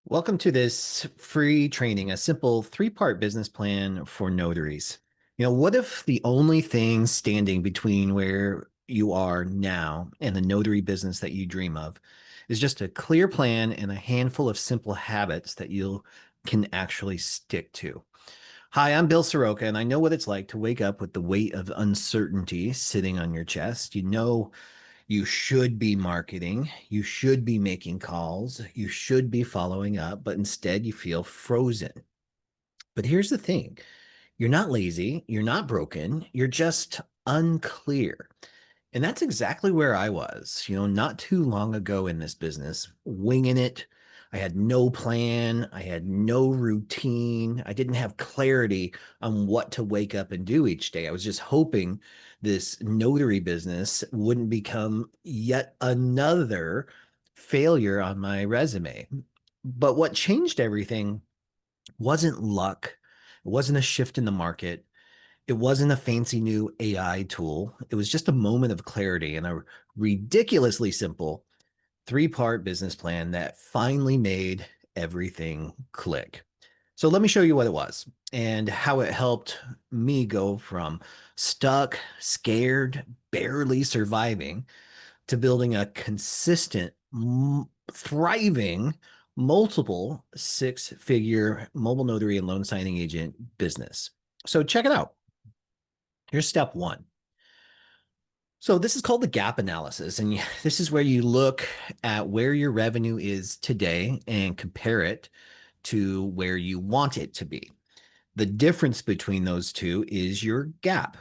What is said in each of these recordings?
Welcome to this free training, a simple three-part business plan for notaries. What if the only thing standing between where you are now and the notary business that you dream of is just a clear plan and a handful of simple habits that you can actually stick to? Hi, I'm Bill Soroka, and I know what it's like to wake up with the weight of uncertainty sitting on your chest. You should be marketing, you should be making calls, you should be following up, but instead you feel frozen. But here's the thing, you're not lazy, you're not broken, you're just unclear. And that's exactly where I was, not too long ago in this business, winging it. I had no plan, I had no routine, I didn't have clarity on what to wake up and do each day. I was just hoping this notary business wouldn't become yet another failure on my resume. But what changed everything wasn't luck, it wasn't a shift in the market. It wasn't a fancy new AI tool. It was just a moment of clarity and a ridiculously simple three-part business plan that finally made everything click. So let me show you what it was and how it helped me go from stuck, scared, barely surviving to building a consistent, thriving, multiple six-figure mobile notary and loan signing agent business. So check it out. Here's step one. So this is called the gap analysis. And this is where you look at where your revenue is today and compare it to where you want it to be. The difference between those two is your gap.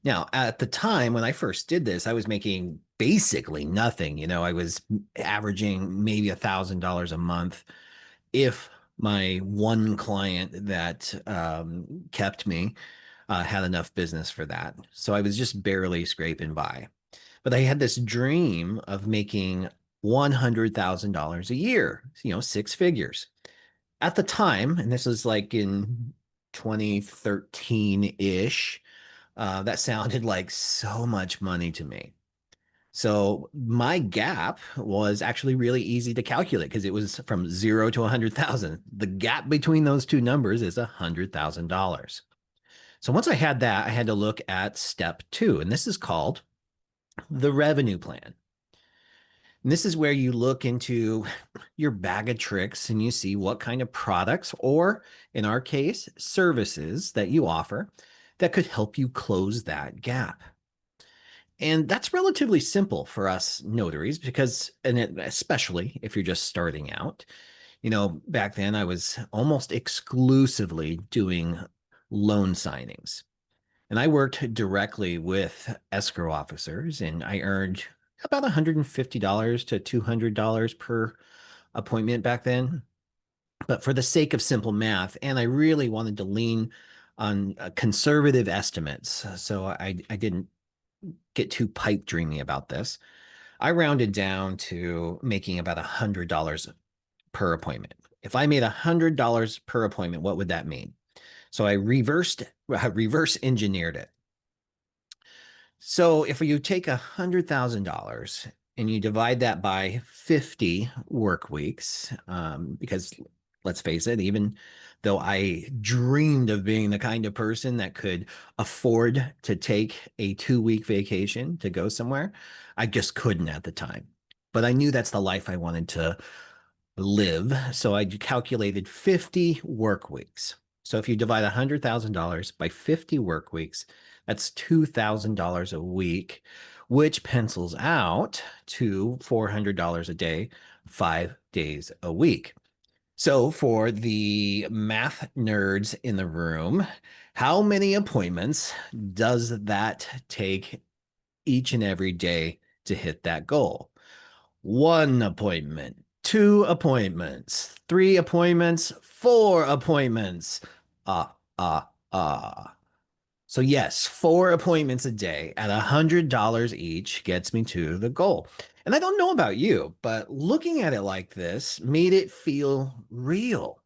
Now, at the time when I first did this, I was making basically nothing. I was averaging maybe $1,000 a month if my one client that kept me had enough business for that. So I was just barely scraping by. But I had this dream of making $100,000 a year, six figures. At the time, and this was like in 2013-ish, that sounded like so much money to me. So my gap was actually really easy to calculate because it was from 0 to 100,000. The gap between those two numbers is $100,000. So once I had that, I had to look at step two, and this is called the revenue plan. And this is where you look into your bag of tricks and you see what kind of products, or in our case, services that you offer that could help you close that gap. And that's relatively simple for us notaries because, and especially if you're just starting out, back then I was almost exclusively doing loan signings. And I worked directly with escrow officers, and I earned about $150 to $200 per appointment back then. But for the sake of simple math, and I really wanted to lean on conservative estimates, so I didn't get too pipe dreamy about this. I rounded down to making about $100 per appointment. If I made $100 per appointment, what would that mean? So I reverse engineered it. So if you take $100,000 and you divide that by 50 work weeks, because let's face it, even though I dreamed of being the kind of person that could afford to take a 2-week vacation to go somewhere, I just couldn't at the time. But I knew that's the life I wanted to live. So I calculated 50 work weeks. So if you divide $100,000 by 50 work weeks, that's $2,000 a week, which pencils out to $400 a day, 5 days a week. So for the math nerds in the room, how many appointments does that take each and every day to hit that goal? 1 appointment, 2 appointments, 3 appointments, 4 appointments. Ah, ah, ah. So yes, 4 appointments a day at $100 each gets me to the goal. And I don't know about you, but looking at it like this made it feel real.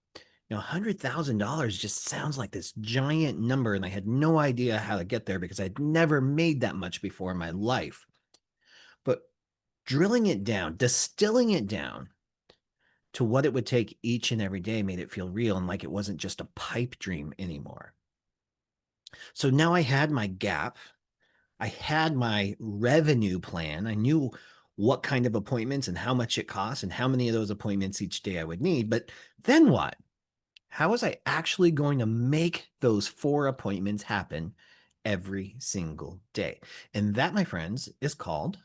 $100,000 just sounds like this giant number, and I had no idea how to get there because I'd never made that much before in my life. But drilling it down, distilling it down to what it would take each and every day made it feel real and like it wasn't just a pipe dream anymore. So now I had my gap. I had my revenue plan. I knew what kind of appointments and how much it costs and how many of those appointments each day I would need. But then what? How was I actually going to make those 4 appointments happen every single day? And that, my friends, is called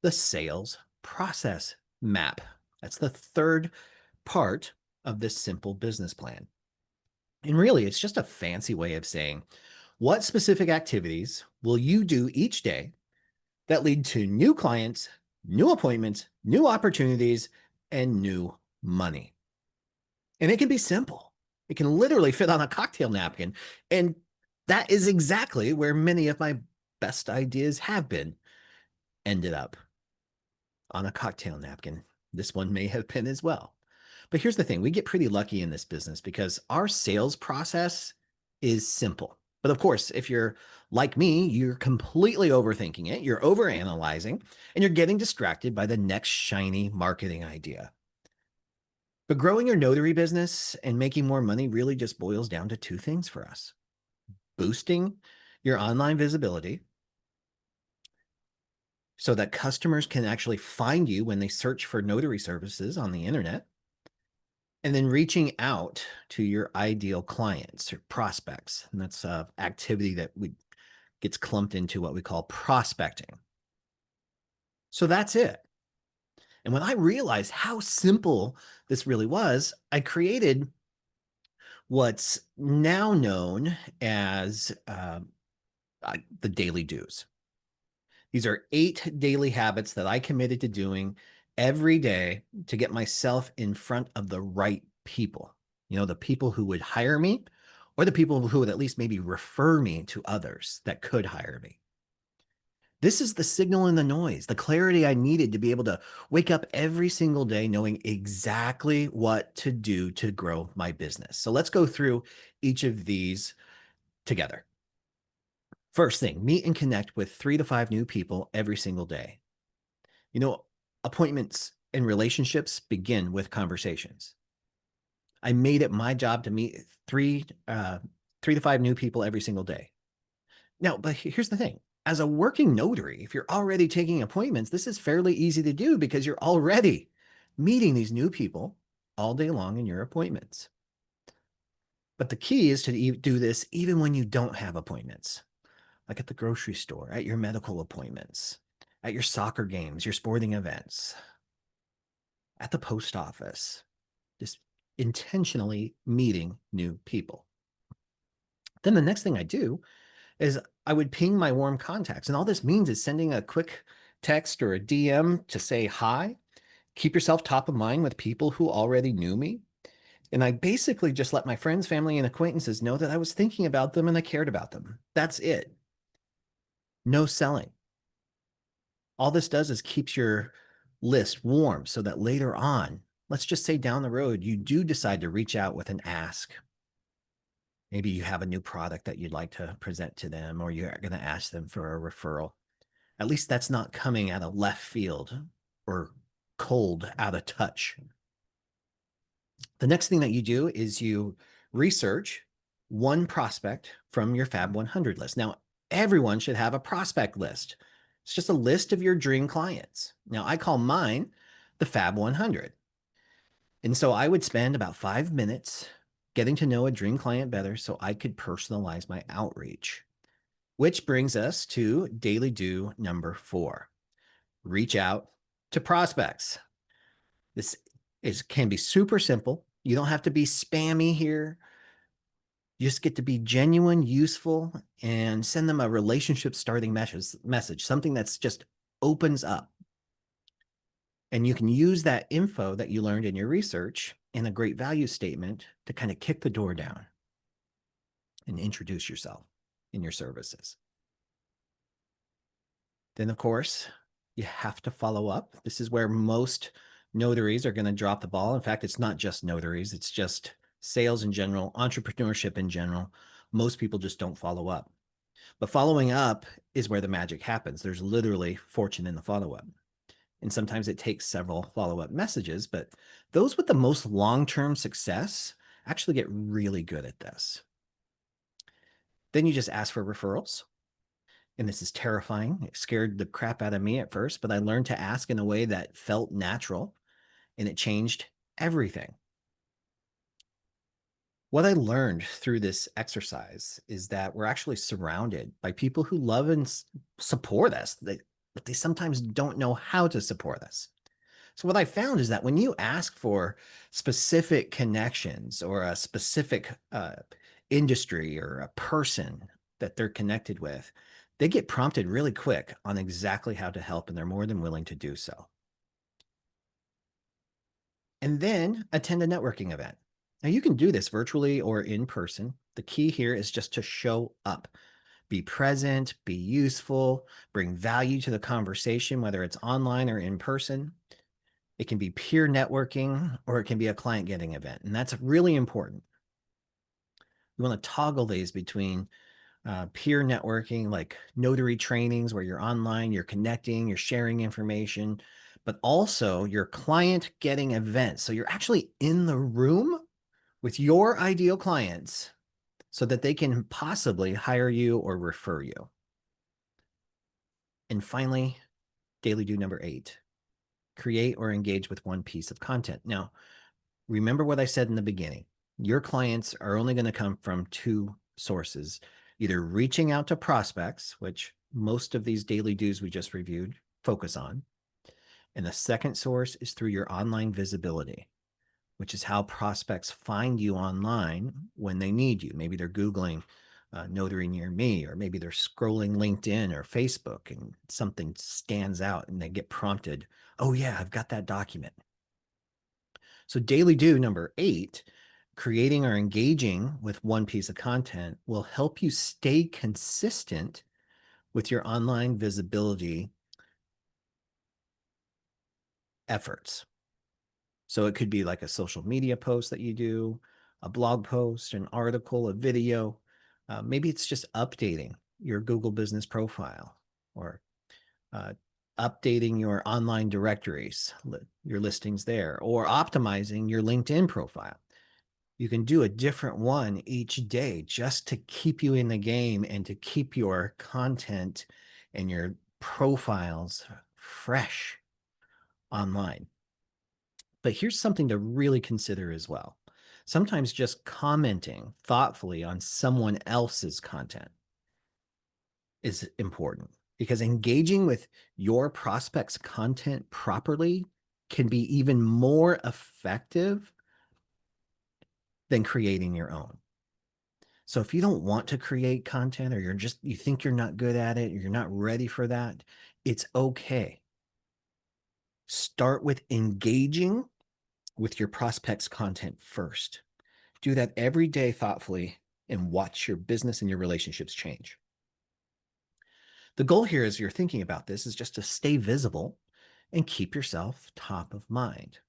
the sales process map. That's the third part of this simple business plan. And really, it's just a fancy way of saying what specific activities will you do each day that lead to new clients, new appointments, new opportunities, and new money. And it can be simple. It can literally fit on a cocktail napkin. And that is exactly where many of my best ideas have been ended up on a cocktail napkin. This one may have been as well. But here's the thing, we get pretty lucky in this business because our sales process is simple. But of course, if you're like me, you're completely overthinking it, you're overanalyzing, and you're getting distracted by the next shiny marketing idea. But growing your notary business and making more money really just boils down to two things for us: boosting your online visibility so that customers can actually find you when they search for notary services on the internet, and then reaching out to your ideal clients or prospects. And that's an activity that gets clumped into what we call prospecting. So that's it. And when I realized how simple this really was, I created what's now known as the daily do's. These are 8 daily habits that I committed to doing every day to get myself in front of the right people. You know, the people who would hire me, or the people who would at least maybe refer me to others that could hire me. This is the signal in the noise, the clarity I needed to be able to wake up every single day knowing exactly what to do to grow my business. So let's go through each of these together. First thing, meet and connect with 3 to 5 new people every single day. You know, appointments and relationships begin with conversations. I made it my job to meet 3 to 5 new people every single day. Now, but here's the thing. As a working notary, if you're already taking appointments, this is fairly easy to do because you're already meeting these new people all day long in your appointments. But the key is to do this even when you don't have appointments, like at the grocery store, at your medical appointments, at your soccer games, your sporting events, at the post office, just intentionally meeting new people. Then the next thing I do is I would ping my warm contacts. And all this means is sending a quick text or a DM to say hi. Keep yourself top of mind with people who already knew me. And I basically just let my friends, family, and acquaintances know that I was thinking about them and I cared about them. That's it. No selling. All this does is keeps your list warm so that later on, let's just say down the road, you do decide to reach out with an ask. Maybe you have a new product that you'd like to present to them, or you're going to ask them for a referral. At least that's not coming out of left field or cold, out of touch. The next thing that you do is you research one prospect from your Fab 100 list. Now, everyone should have a prospect list. It's just a list of your dream clients. Now, I call mine the Fab 100. And so I would spend about 5 minutes getting to know a dream client better so I could personalize my outreach. Which brings us to daily do number 4. Reach out to prospects. This can be super simple. You don't have to be spammy here. You just get to be genuine, useful, and send them a relationship starting message, something that's just opens up. And you can use that info that you learned in your research in a great value statement to kind of kick the door down and introduce yourself in your services. Then, of course, you have to follow up. This is where most notaries are going to drop the ball. In fact, it's not just notaries, it's just sales in general, entrepreneurship in general. Most people just don't follow up. But following up is where the magic happens. There's literally fortune in the follow up. And sometimes it takes several follow-up messages, but those with the most long-term success actually get really good at this. Then you just ask for referrals. And this is terrifying. It scared the crap out of me at first, but I learned to ask in a way that felt natural, and it changed everything. What I learned through this exercise is that we're actually surrounded by people who love and support us, but they sometimes don't know how to support us. So what I found is that when you ask for specific connections or a specific industry or a person that they're connected with, they get prompted really quick on exactly how to help, and they're more than willing to do so. And then attend a networking event. Now you can do this virtually or in person. The key here is just to show up. Be present, be useful, bring value to the conversation, whether it's online or in person. It can be peer networking or it can be a client getting event. And that's really important. You want to toggle these between peer networking, like notary trainings where you're online, you're connecting, you're sharing information, but also your client getting events. So you're actually in the room with your ideal clients so that they can possibly hire you or refer you. And finally, daily do number 8, create or engage with one piece of content. Now, remember what I said in the beginning. Your clients are only going to come from 2 sources, either reaching out to prospects, which most of these daily do's we just reviewed focus on. And the second source is through your online visibility, which is how prospects find you online when they need you. Maybe they're Googling notary near me, or maybe they're scrolling LinkedIn or Facebook and something stands out and they get prompted, oh yeah, I've got that document. So daily do number 8, creating or engaging with one piece of content will help you stay consistent with your online visibility efforts. So it could be like a social media post that you do, a blog post, an article, a video. Maybe it's just updating your Google business profile, or uh, updating your online directories, your listings there, or optimizing your LinkedIn profile. You can do a different one each day just to keep you in the game and to keep your content and your profiles fresh online. But here's something to really consider as well. Sometimes just commenting thoughtfully on someone else's content is important, because engaging with your prospect's content properly can be even more effective than creating your own. So if you don't want to create content, or you think you're not good at it, or you're not ready for that, it's okay. Start with engaging with your prospect's content first. Do that every day thoughtfully and watch your business and your relationships change. The goal here, as you're thinking about this, is just to stay visible and keep yourself top of mind.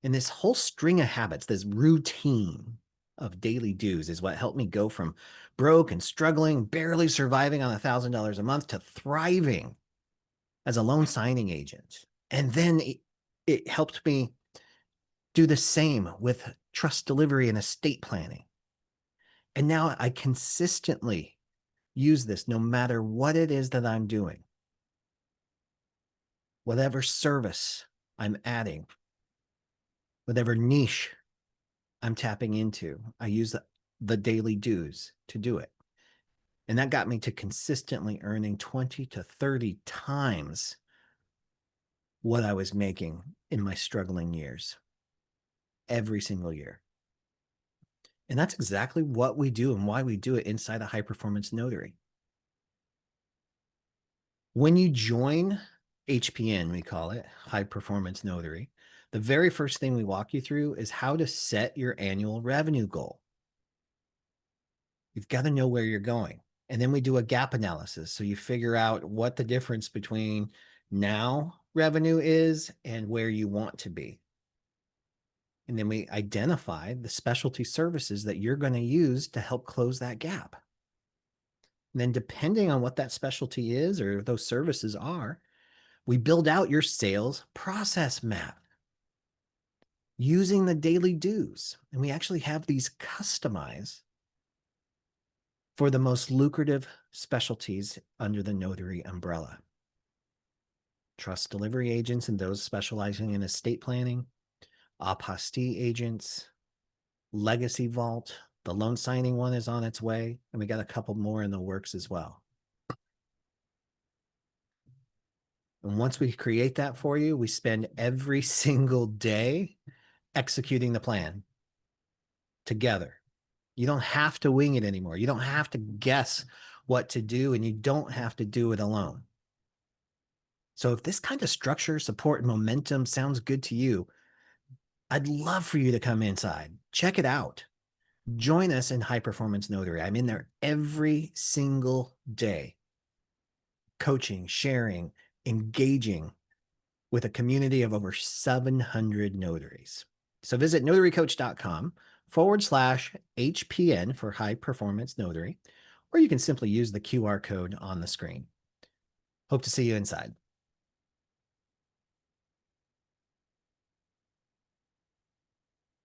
And this whole string of habits, this routine of daily do's, is what helped me go from broke and struggling, barely surviving on $1,000 a month, to thriving as a loan signing agent. And then it helped me do the same with trust delivery and estate planning. And now I consistently use this no matter what it is that I'm doing, whatever service I'm adding, whatever niche I'm tapping into. I use the daily dues to do it. And that got me to consistently earning 20 to 30 times what I was making in my struggling years, every single year. And that's exactly what we do and why we do it inside a high performance notary. When you join HPN, we call it high performance notary, the very first thing we walk you through is how to set your annual revenue goal. You've got to know where you're going. And then we do a gap analysis. So you figure out what the difference between now revenue is and where you want to be. And then we identify the specialty services that you're going to use to help close that gap. And then depending on what that specialty is or those services are, We build out your sales process map using the daily dues. And we actually have these customized for the most lucrative specialties under the notary umbrella. Trust delivery agents and those specializing in estate planning, apostille agents, legacy vault. The loan signing one is on its way, and we got a couple more in the works as well. And once we create that for you, we spend every single day executing the plan together. You don't have to wing it anymore. You don't have to guess what to do, and you don't have to do it alone. So if this kind of structure, support, and momentum sounds good to you, I'd love for you to come inside. Check it out. Join us in High Performance Notary. I'm in there every single day, coaching, sharing, engaging with a community of over 700 notaries. So visit notarycoach.com/HPN for High Performance Notary, or you can simply use the QR code on the screen. Hope to see you inside.